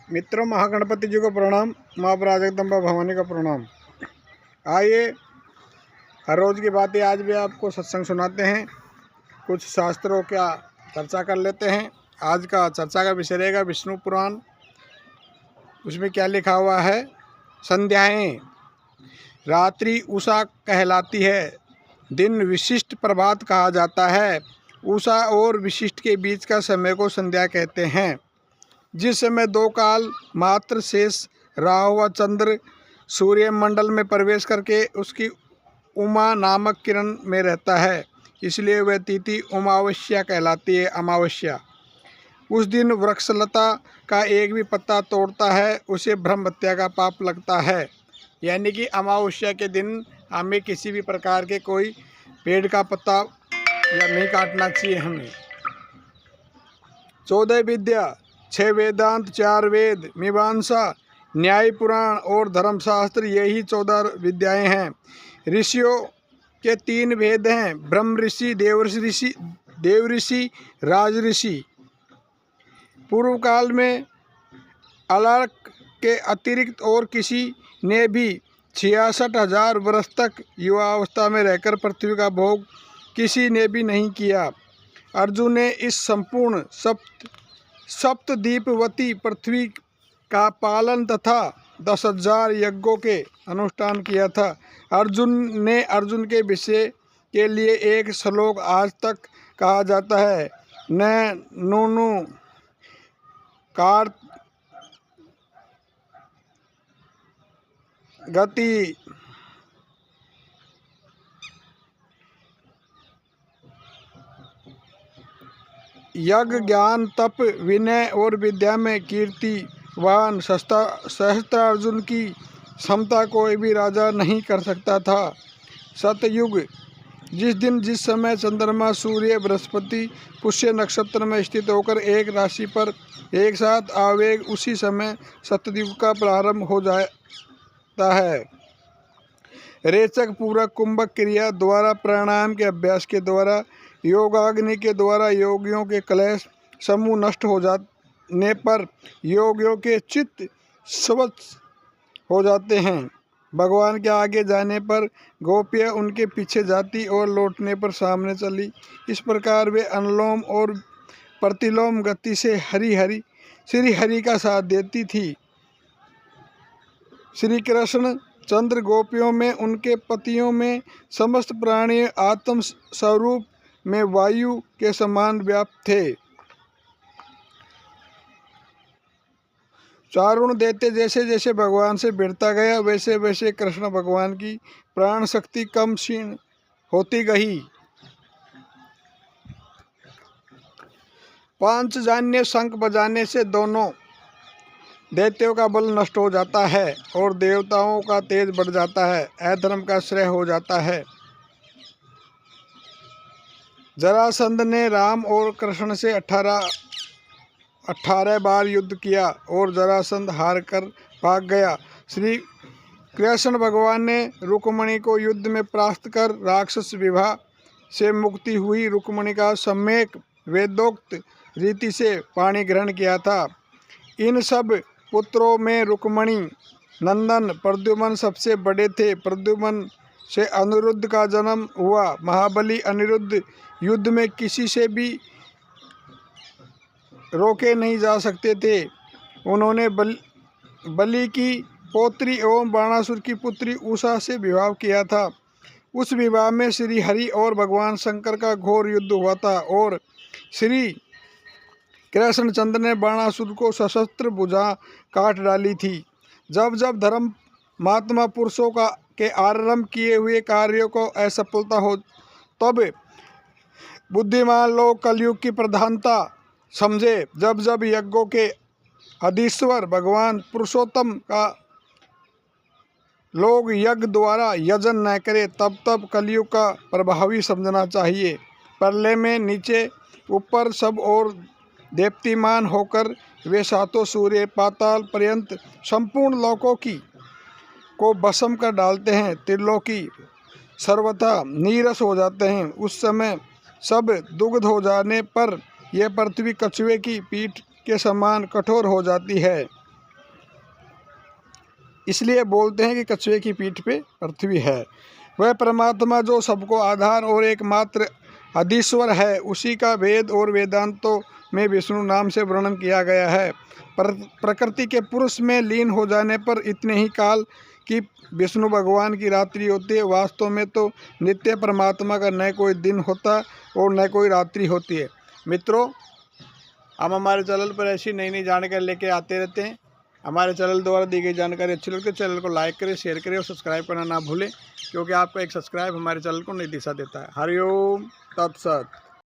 मित्रों, महागणपति जी को प्रणाम, माँ जगदम्बा भवानी का प्रणाम। आइए हर रोज़ की बातें आज भी आपको सत्संग सुनाते हैं, कुछ शास्त्रों का चर्चा कर लेते हैं। आज का चर्चा का विषय रहेगा विष्णु पुराण। उसमें क्या लिखा हुआ है? संध्याएं रात्रि उषा कहलाती है, दिन विशिष्ट प्रभात कहा जाता है। उषा और विशिष्ट के बीच का समय को संध्या कहते हैं। जिस समय दो काल मात्र शेष राहु व चंद्र सूर्य मंडल में प्रवेश करके उसकी उमा नामक किरण में रहता है, इसलिए वह तिथि उमावस्या कहलाती है। अमावस्या उस दिन वृक्षलता का एक भी पत्ता तोड़ता है, उसे ब्रह्म हत्या का पाप लगता है। यानी कि अमावस्या के दिन हमें किसी भी प्रकार के कोई पेड़ का पत्ता या नहीं काटना चाहिए। हमें 14 विद्या, 6 वेदांत, 4 वेद, मीमांसा, न्याय, पुराण और धर्मशास्त्र, यही 14 विद्याएं हैं। ऋषियों के 3 भेद हैं, ब्रह्म ऋषि, देव ऋषि, राज ऋषि। पूर्व काल में अलर्क के अतिरिक्त और किसी ने भी 66,000 वर्ष तक युवावस्था में रहकर पृथ्वी का भोग किसी ने भी नहीं किया। अर्जुन ने इस संपूर्ण सप्तद्वीपवती पृथ्वी का पालन तथा 10,000 यज्ञों के अनुष्ठान किया था। अर्जुन के विषय के लिए एक श्लोक आज तक कहा जाता है, न नूनु कार गति यज्ञ, ज्ञान, तप, विनय और विद्या में कीर्तिवान सहस्त्र अर्जुन की क्षमता कोई भी राजा नहीं कर सकता था। सतयुग जिस दिन जिस समय चंद्रमा, सूर्य, बृहस्पति पुष्य नक्षत्र में स्थित होकर एक राशि पर एक साथ आवेग, उसी समय सतयुग का प्रारंभ हो जाता है। रेचक, पूरक, कुंभक क्रिया द्वारा, प्राणायाम के अभ्यास के द्वारा, योगाग्नि के द्वारा योगियों के क्लेश समूह नष्ट हो जाने पर योगियों के चित्त स्वच्छ हो जाते हैं। भगवान के आगे जाने पर गोपियाँ उनके पीछे जाती और लौटने पर सामने चली। इस प्रकार वे अनुलोम और प्रतिलोम गति से श्री हरि का साथ देती थी। श्री कृष्ण चंद्र गोपियों में, उनके पतियों में, समस्त प्राणी आत्म स्वरूप में वायु के समान व्याप्त थे। चारुण देते जैसे जैसे भगवान से भिड़ता गया, वैसे वैसे कृष्ण भगवान की प्राण शक्ति कम क्षीण होती गई। पांचजन्य शंख बजाने से दोनों दैत्यों का बल नष्ट हो जाता है और देवताओं का तेज बढ़ जाता है, अधर्म का श्रेय हो जाता है। जरासंध ने राम और कृष्ण से 18 बार युद्ध किया और जरासंध हार कर भाग गया। श्री कृष्ण भगवान ने रुक्मणी को युद्ध में परास्त कर राक्षस विवाह से मुक्ति हुई। रुक्मणी का सम्यक वेदोक्त रीति से पाणी ग्रहण किया था। इन सब पुत्रों में रुक्मणी नंदन प्रद्युम्न सबसे बड़े थे। प्रद्युम्न से अनिरुद्ध का जन्म हुआ। महाबली अनिरुद्ध युद्ध में किसी से भी रोके नहीं जा सकते थे। उन्होंने बलि की पौत्री एवं बाणासुर की पुत्री उषा से विवाह किया था। उस विवाह में श्री हरि और भगवान शंकर का घोर युद्ध हुआ था और श्री कृष्णचंद्र ने बाणासुर को सशस्त्र भुजा काट डाली थी। जब जब धर्म महात्मा पुरुषों के आरंभ किए हुए कार्यों को असफलता हो, तब बुद्धिमान लोग कलयुग की प्रधानता समझे। जब जब यज्ञों के अधीश्वर भगवान पुरुषोत्तम का लोग यज्ञ द्वारा यजन न करें, तब तब कलयुग का प्रभावी समझना चाहिए। प्रलय में नीचे ऊपर सब और देप्तिमान होकर वे सातों सूर्य पाताल पर्यंत संपूर्ण लोकों को भस्म कर डालते हैं। त्रिलोकी सर्वथा नीरस हो जाते हैं। उस समय सब दुग्ध हो जाने पर यह पृथ्वी कछुए की पीठ के समान कठोर हो जाती है। इसलिए बोलते हैं कि कछुए की पीठ पे पृथ्वी है। वह परमात्मा जो सबको आधार और एकमात्र अधीश्वर है, उसी का वेद और वेदांतों में विष्णु नाम से वर्णन किया गया है। प्रकृति के पुरुष में लीन हो जाने पर इतने ही काल की विष्णु भगवान की रात्रि होती है। वास्तव में तो नित्य परमात्मा का न कोई दिन होता और न कोई रात्रि होती है। मित्रों, हम हमारे चैनल पर ऐसी नई नई जानकारी लेके आते रहते हैं। हमारे चैनल द्वारा दी गई जानकारी अच्छी लगे तो चैनल को लाइक करें, शेयर करें और सब्सक्राइब करना ना भूलें, क्योंकि आपका एक सब्सक्राइब हमारे चैनल को नई दिशा देता है। हरिओम तत्सत।